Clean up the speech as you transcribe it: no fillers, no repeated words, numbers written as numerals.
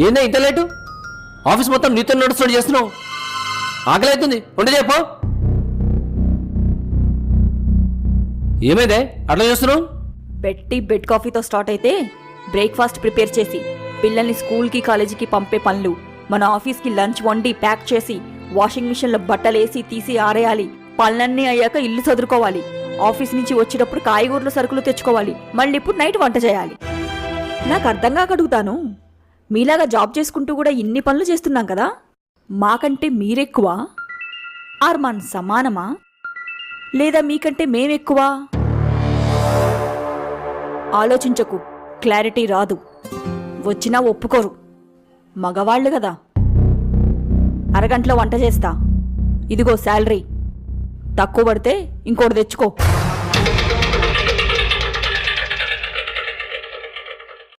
ఏందా ఇంత late? Office మొత్తం నీతో నడుస్తూ చేస్తున్నావు. ఆకలి అవుతుంది, వంట చెప్పు. ఏమైందే అట్లా చేస్తున్నావు? బెడ్ కాఫీతో స్టార్ట్ అయితే బ్రేక్ఫాస్ట్ ప్రిపేర్ చేసి పిల్లల్ని స్కూల్కి కాలేజీకి పంపే పనులు, మన ఆఫీస్కి లంచ్ వండి ప్యాక్ చేసి వాషింగ్ మిషన్లో బట్టలేసి తీసి ఆరేయాలి. పనులన్నీ అయ్యాక ఇల్లు చదువుకోవాలి. ఆఫీస్ నుంచి వచ్చేటప్పుడు కాయగూరలు సరుకులు తెచ్చుకోవాలి. మళ్ళీ ఇప్పుడు నైట్ వంట చేయాలి. నాకు అర్థం కాక అడుగుతాను, మీలాగా జాబ్ చేసుకుంటూ కూడా ఇన్ని పనులు చేస్తున్నాం కదా, మాకంటే మీరెక్కువ ఆర్ మన సమానమా, లేదా మీకంటే మేమెక్కువ? ఆలోచించకు, క్లారిటీ రాదు. వచ్చినా ఒప్పుకోరు. మగవాళ్ళు కదా. అరగంటలో వంట చేస్తా, ఇదిగో శాలరీ. తక్కువ పడితే ఇంకోటి తెచ్చుకో.